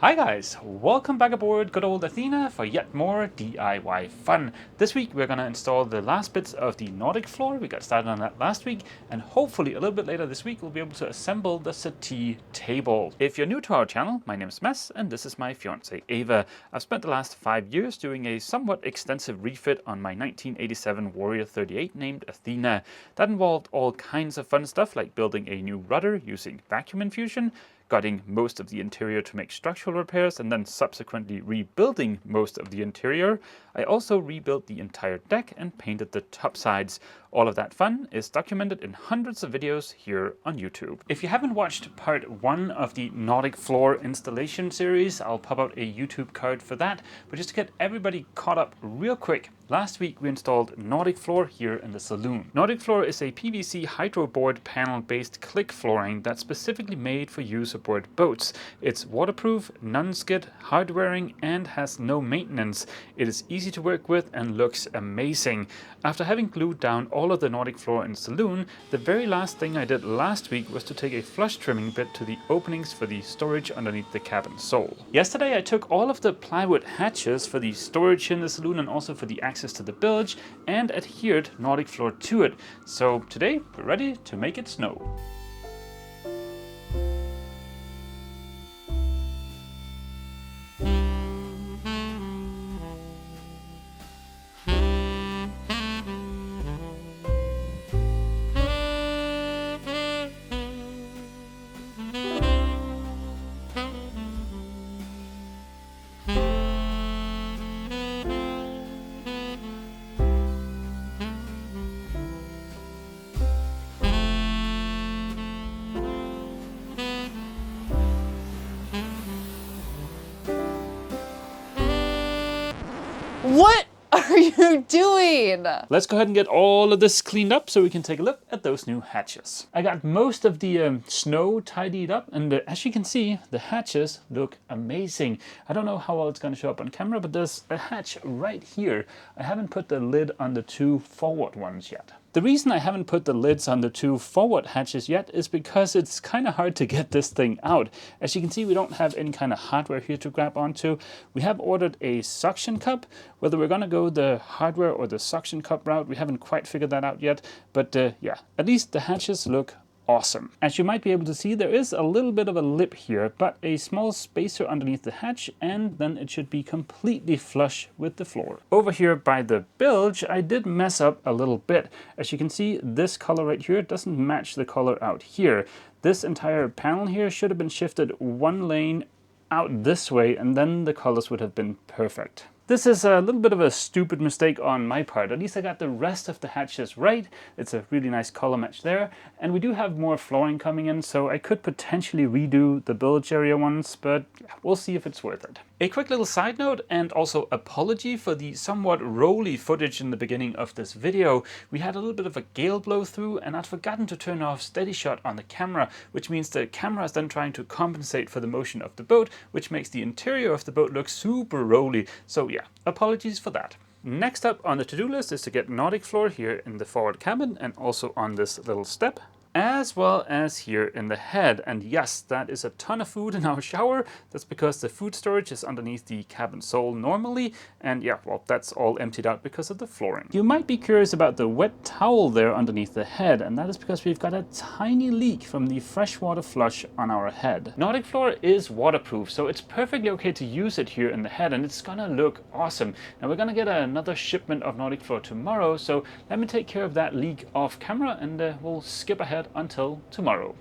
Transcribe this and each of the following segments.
Hi guys, welcome back aboard good old Athena for yet more DIY fun. This week we're gonna install the last bits of the NautikFlör. We got started on that last week, and hopefully a little bit later this week we'll be able to assemble the Settee table. If you're new to our channel, my name is Mads and this is my fiance Ava. I've spent the last 5 years doing a somewhat extensive refit on my 1987 Warrior 38 named Athena. That involved all kinds of fun stuff like building a new rudder using vacuum infusion, gutting most of the interior to make structural repairs, and then subsequently rebuilding most of the interior. I also rebuilt the entire deck and painted the top sides. All of that fun is documented in hundreds of videos here on YouTube. If you haven't watched part 1 of the NautikFlör installation series, I'll pop out a YouTube card for that. But just to get everybody caught up real quick, last week we installed NautikFlör here in the saloon. NautikFlör is a PVC hydroboard panel-based click flooring that's specifically made for use aboard boats. It's waterproof, non-skid, hard-wearing, and has no maintenance. It is easy to work with and looks amazing. After having glued down all of the NautikFlör in the saloon, the very last thing I did last week was to take a flush trimming bit to the openings for the storage underneath the cabin sole. Yesterday I took all of the plywood hatches for the storage in the saloon and also for the access to the bilge and adhered NautikFlör to it. So today we're ready to make it snow. What are you doing? Let's go ahead and get all of this cleaned up so we can take a look at those new hatches. I got most of the snow tidied up, and as you can see, the hatches look amazing. I don't know how well it's going to show up on camera, but there's a hatch right here. I haven't put the lid on the 2 forward ones yet. The reason I haven't put the lids on the 2 forward hatches yet is because it's kind of hard to get this thing out. As you can see, we don't have any kind of hardware here to grab onto. We have ordered a suction cup. Whether we're going to go the hardware or the suction cup route, we haven't quite figured that out yet. But yeah, at least the hatches look awesome. As you might be able to see, there is a little bit of a lip here, but a small spacer underneath the hatch, and then it should be completely flush with the floor. Over here by the bilge, I did mess up a little bit. As you can see, this color right here doesn't match the color out here. This entire panel here should have been shifted 1 lane out this way, and then the colors would have been perfect. This is a little bit of a stupid mistake on my part. At least I got the rest of the hatches right. It's a really nice color match there. And we do have more flooring coming in, so I could potentially redo the bilge area ones, but we'll see if it's worth it. A quick little side note, and also apology for the somewhat rolly footage in the beginning of this video. We had a little bit of a gale blow through, and I'd forgotten to turn off steady shot on the camera, which means the camera is then trying to compensate for the motion of the boat, which makes the interior of the boat look super rolly. So yeah, apologies for that. Next up on the to-do list is to get NautikFlör here in the forward cabin and also on this little step, as well as here in the head. And yes, that is a ton of food in our shower. That's because the food storage is underneath the cabin sole normally, and yeah, well, that's all emptied out because of the flooring. You might be curious about the wet towel there underneath the head, and that is because we've got a tiny leak from the freshwater flush on our head. NautikFlör is waterproof, so it's perfectly okay to use it here in the head, and it's gonna look awesome. Now we're gonna get another shipment of NautikFlör tomorrow, so let me take care of that leak off camera, and we'll skip ahead until tomorrow.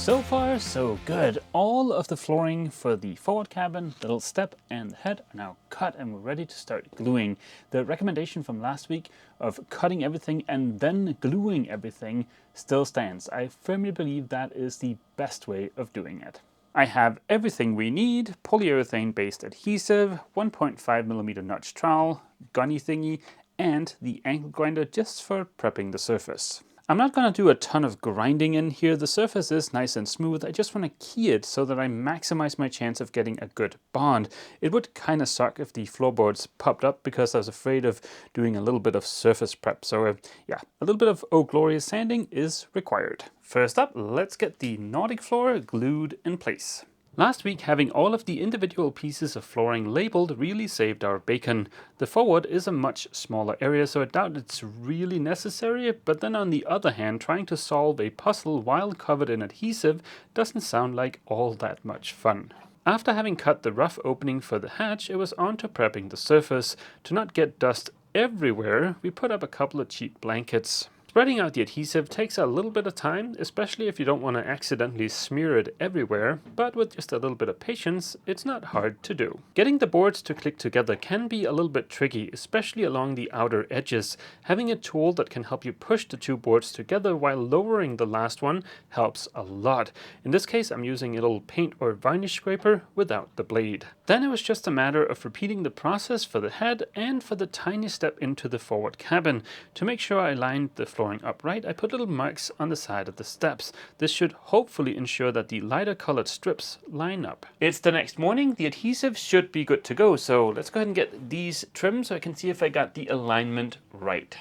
So far, so good. All of the flooring for the forward cabin, the little step and the head are now cut and we're ready to start gluing. The recommendation from last week of cutting everything and then gluing everything still stands. I firmly believe that is the best way of doing it. I have everything we need: polyurethane based adhesive, 1.5mm notch trowel, gunny thingy, and the angle grinder just for prepping the surface. I'm not going to do a ton of grinding in here. The surface is nice and smooth. I just want to key it so that I maximize my chance of getting a good bond. It would kind of suck if the floorboards popped up because I was afraid of doing a little bit of surface prep. So yeah, a little bit of Oh Glorious sanding is required. First up, let's get the NautikFlör glued in place. Last week, having all of the individual pieces of flooring labeled really saved our bacon. The forward is a much smaller area, so I doubt it's really necessary, but then on the other hand, trying to solve a puzzle while covered in adhesive doesn't sound like all that much fun. After having cut the rough opening for the hatch, it was on to prepping the surface. To not get dust everywhere, we put up a couple of cheap blankets. Spreading out the adhesive takes a little bit of time, especially if you don't want to accidentally smear it everywhere, but with just a little bit of patience, it's not hard to do. Getting the boards to click together can be a little bit tricky, especially along the outer edges. Having a tool that can help you push the two boards together while lowering the last one helps a lot. In this case, I'm using a little paint or varnish scraper without the blade. Then it was just a matter of repeating the process for the head and for the tiny step into the forward cabin. To make sure I lined the floor upright, I put little marks on the side of the steps. This should hopefully ensure that the lighter colored strips line up. It's the next morning. The adhesive should be good to go, so let's go ahead and get these trimmed so I can see if I got the alignment right.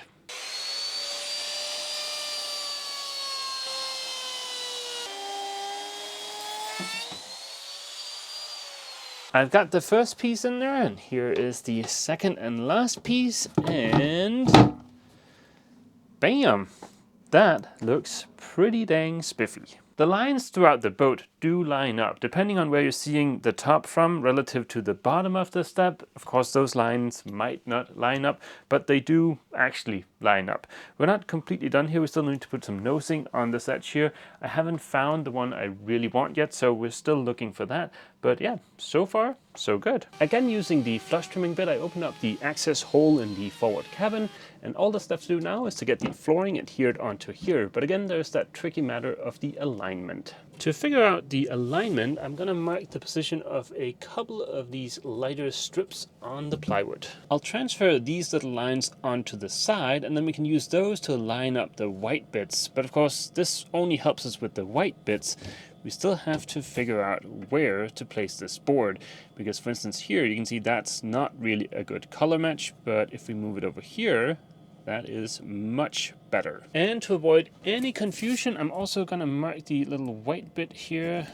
I've got the first piece in there, and here is the second and last piece, and bam! That looks pretty dang spiffy. The lines throughout the boat do line up, depending on where you're seeing the top from relative to the bottom of the step. Of course, those lines might not line up, but they do actually line up. We're not completely done here. We still need to put some nosing on this edge here. I haven't found the one I really want yet, so we're still looking for that. But yeah, so far, so good. Again, using the flush trimming bit, I opened up the access hole in the forward cabin, and all that's left to do now is to get the flooring adhered onto here. But again, there's that tricky matter of the alignment. To figure out the alignment, I'm going to mark the position of a couple of these lighter strips on the plywood. I'll transfer these little lines onto the side, and then we can use those to line up the white bits. But of course, this only helps us with the white bits. We still have to figure out where to place this board, because for instance here you can see that's not really a good color match, but if we move it over here, that is much better. And to avoid any confusion, I'm also going to mark the little white bit here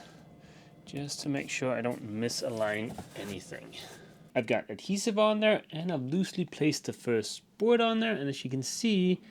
just to make sure I don't misalign anything. I've got adhesive on there, and I've loosely placed the first board on there, and as you can see,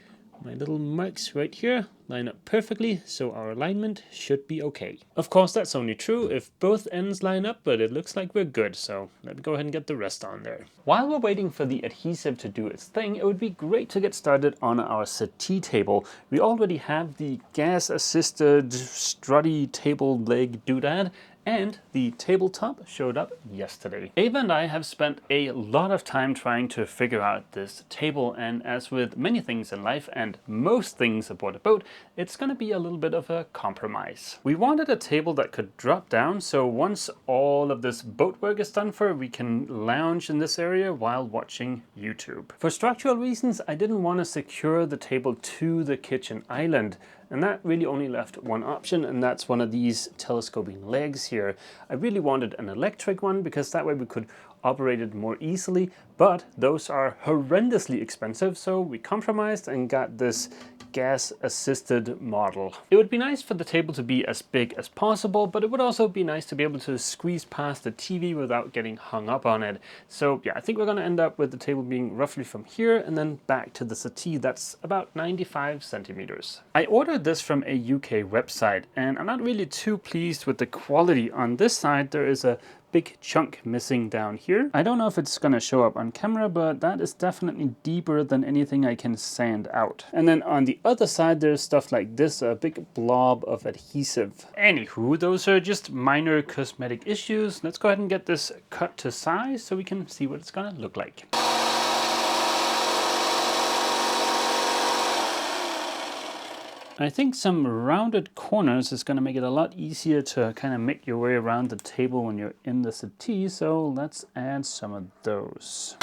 my little marks right here line up perfectly, so our alignment should be okay. Of course, that's only true if both ends line up, but it looks like we're good, so let me go ahead and get the rest on there. While we're waiting for the adhesive to do its thing, it would be great to get started on our settee table. We already have the gas-assisted strutty table leg doodad, and the tabletop showed up yesterday. Ava and I have spent a lot of time trying to figure out this table, and as with many things in life and most things aboard a boat, it's going to be a little bit of a compromise. We wanted a table that could drop down, so once all of this boat work is done for, we can lounge in this area while watching YouTube. For structural reasons, I didn't want to secure the table to the kitchen island, and that really only left one option, and that's one of these telescoping legs here. I really wanted an electric one because that way we could operate it more easily, but those are horrendously expensive, so we compromised and got this gas-assisted model. It would be nice for the table to be as big as possible, but it would also be nice to be able to squeeze past the TV without getting hung up on it. So yeah, I think we're going to end up with the table being roughly from here and then back to the settee. That's about 95 centimeters. I ordered this from a UK website, and I'm not really too pleased with the quality. On this side there is a big chunk missing down here. I don't know if it's gonna show up on camera, but that is definitely deeper than anything I can sand out. And then on the other side, there's stuff like this, a big blob of adhesive. Anywho, those are just minor cosmetic issues. Let's go ahead and get this cut to size so we can see what it's gonna look like. I think some rounded corners is going to make it a lot easier to kind of make your way around the table when you're in the settee, so let's add some of those.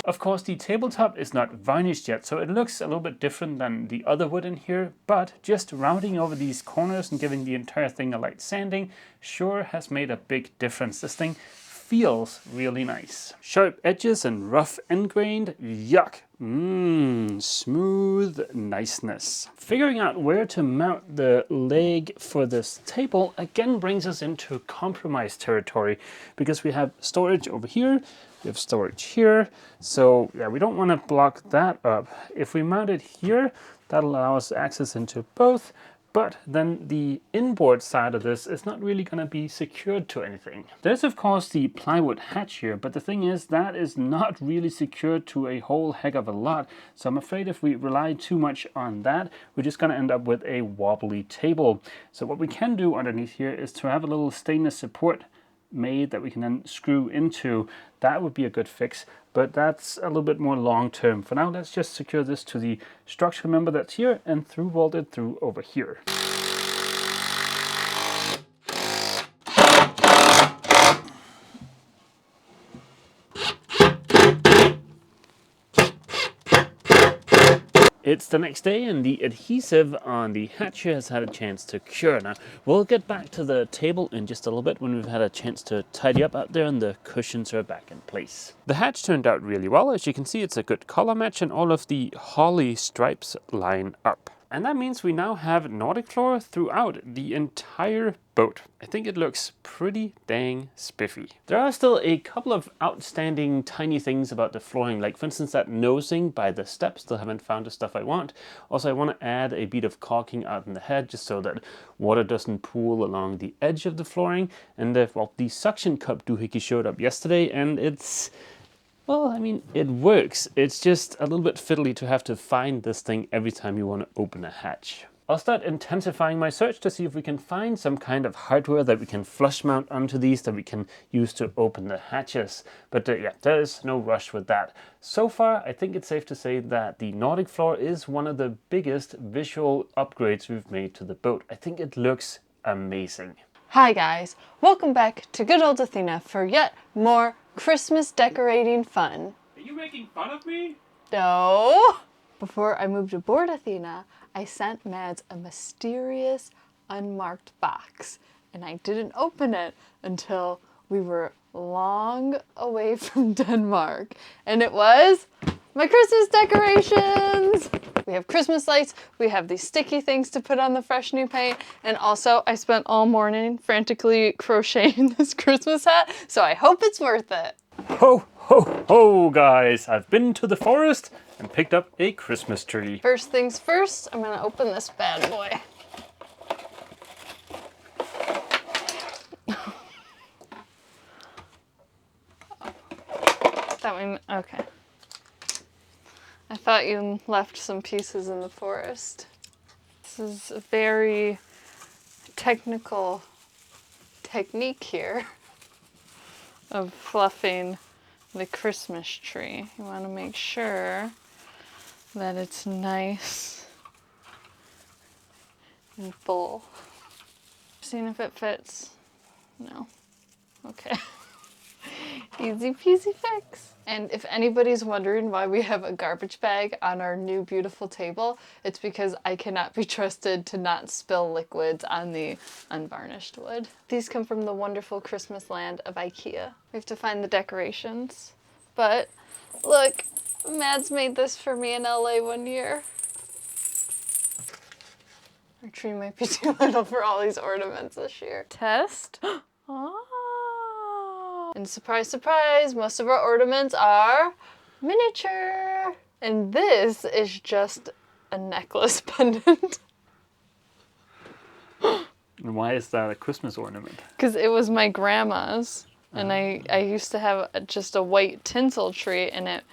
Of course, the tabletop is not varnished yet, so it looks a little bit different than the other wood in here, but just rounding over these corners and giving the entire thing a light sanding sure has made a big difference. This thing feels really nice. Sharp edges and rough end grained, yuck. Smooth niceness. Figuring out where to mount the leg for this table again brings us into compromise territory, because we have storage over here, we have storage here, so yeah, we don't want to block that up. If we mount it here, that allows access into both, but then the inboard side of this is not really going to be secured to anything. There's of course the plywood hatch here, but the thing is that is not really secured to a whole heck of a lot. So I'm afraid if we rely too much on that, we're just going to end up with a wobbly table. So what we can do underneath here is to have a little stainless support made that we can then screw into. That would be a good fix, but that's a little bit more long term. For now, let's just secure this to the structure member that's here and through weld it through over here. It's the next day and the adhesive on the hatch has had a chance to cure. Now, we'll get back to the table in just a little bit when we've had a chance to tidy up out there and the cushions are back in place. The hatch turned out really well. As you can see, it's a good color match and all of the holly stripes line up. And that means we now have NautikFlör throughout the entire boat. I think it looks pretty dang spiffy. There are still a couple of outstanding tiny things about the flooring, like for instance that nosing by the steps. Still haven't found the stuff I want. Also, I want to add a bit of caulking out in the head just so that water doesn't pool along the edge of the flooring. And well, the suction cup doohickey showed up yesterday and it's... well, I mean, it works. It's just a little bit fiddly to have to find this thing every time you want to open a hatch. I'll start intensifying my search to see if we can find some kind of hardware that we can flush mount onto these that we can use to open the hatches. But yeah, there is no rush with that. So far, I think it's safe to say that the NautikFlör is one of the biggest visual upgrades we've made to the boat. I think it looks amazing. Hi guys, welcome back to good old Athena for yet more Christmas decorating fun. Are you making fun of me? No! Before I moved aboard Athena, I sent Mads a mysterious unmarked box, and I didn't open it until we were long away from Denmark, and it was my Christmas decorations! We have Christmas lights, we have these sticky things to put on the fresh new paint, and also I spent all morning frantically crocheting this Christmas hat, so I hope it's worth it. Ho, ho, ho, guys! I've been to the forest and picked up a Christmas tree. First things first, I'm gonna open this bad boy. That one, okay. I thought you left some pieces in the forest. This is a very technical technique here of fluffing the Christmas tree. You want to make sure that it's nice and full. Seeing if it fits. No. Okay. Easy peasy fix. And if anybody's wondering why we have a garbage bag on our new beautiful table, it's because I cannot be trusted to not spill liquids on the unvarnished wood. These come from the wonderful Christmas land of IKEA. We have to find the decorations. But look, Mads made this for me in LA one year. Our tree might be too little for all these ornaments this year. Test. Oh. And surprise, surprise, most of our ornaments are miniature. And this is just a necklace pendant. And why is that a Christmas ornament? Because it was my grandma's. And I used to have just a white tinsel tree, and it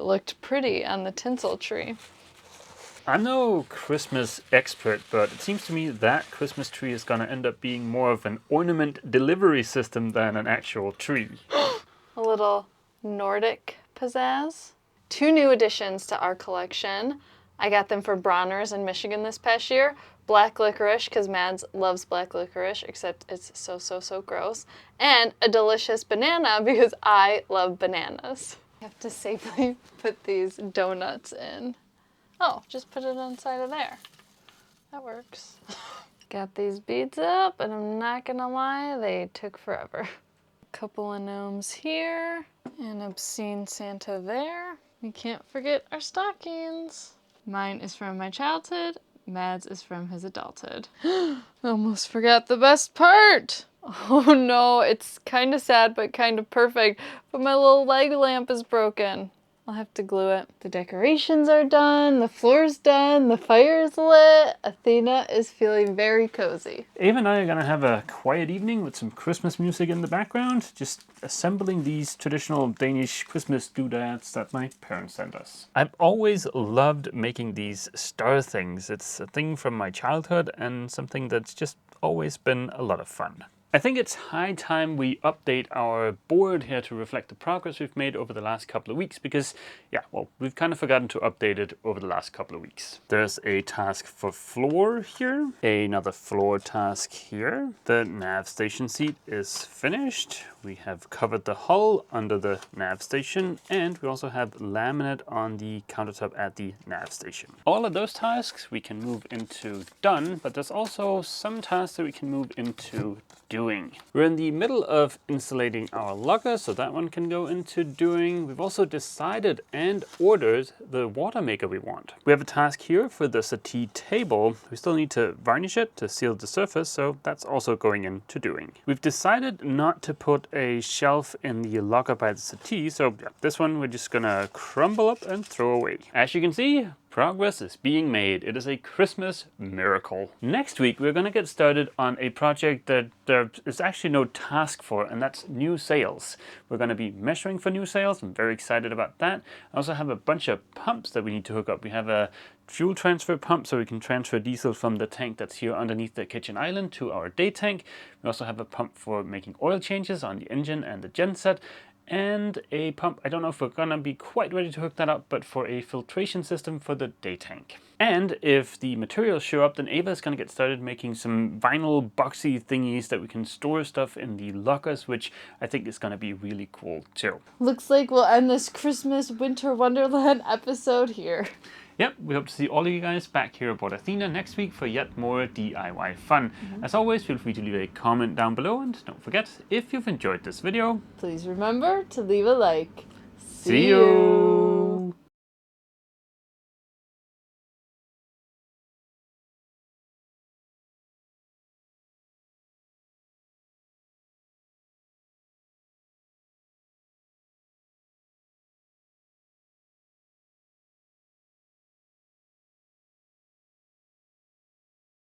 looked pretty on the tinsel tree. I'm no Christmas expert, but it seems to me that Christmas tree is going to end up being more of an ornament delivery system than an actual tree. A little Nordic pizzazz. 2 new additions to our collection. I got them for Bronner's in Michigan this past year. Black licorice, because Mads loves black licorice, except it's so gross. And a delicious banana, because I love bananas. You have to safely put these donuts in. Oh, just put it inside of there. That works. Got these beads up, and I'm not gonna lie, they took forever. A couple of gnomes here, and obscene Santa there. We can't forget our stockings. Mine is from my childhood. Mads is from his adulthood. Almost forgot the best part. Oh no, it's kind of sad but kind of perfect, but my little leg lamp is broken. I'll have to glue it. The decorations are done, the floor's done, the fire's lit. Athena is feeling very cozy. Ava and I are going to have a quiet evening with some Christmas music in the background, just assembling these traditional Danish Christmas doodads that my parents sent us. I've always loved making these star things. It's a thing from my childhood and something that's just always been a lot of fun. I think it's high time we update our board here to reflect the progress we've made over the last couple of weeks because, yeah, well, we've kind of forgotten to update it over the last couple of weeks. There's a task for floor here, another floor task here. The nav station seat is finished. We have covered the hull under the nav station, and we also have laminate on the countertop at the nav station. All of those tasks we can move into done, but there's also some tasks that we can move into doing. We're in the middle of insulating our locker, so that one can go into doing. We've also decided and ordered the water maker we want. We have a task here for the settee table. We still need to varnish it to seal the surface, so that's also going into doing. We've decided not to put a shelf in the locker by the settee, so yeah, this one we're just gonna crumble up and throw away. As you can see, progress is being made. It is a Christmas miracle. Next week, we're going to get started on a project that there is actually no task for, and that's new sails. We're going to be measuring for new sails. I'm very excited about that. I also have a bunch of pumps that we need to hook up. We have a fuel transfer pump so we can transfer diesel from the tank that's here underneath the kitchen island to our day tank. We also have a pump for making oil changes on the engine and the genset, and a pump, I don't know if we're gonna be quite ready to hook that up, but for a filtration system for the day tank. And if the materials show up, then Ava is gonna get started making some vinyl boxy thingies that we can store stuff in the lockers, which I think is gonna be really cool too. Looks like we'll end this Christmas Winter Wonderland episode here. Yep, we hope to see all of you guys back here aboard Athena next week for yet more DIY fun. As always, feel free to leave a comment down below, and don't forget, if you've enjoyed this video, Please remember to leave a like. see you!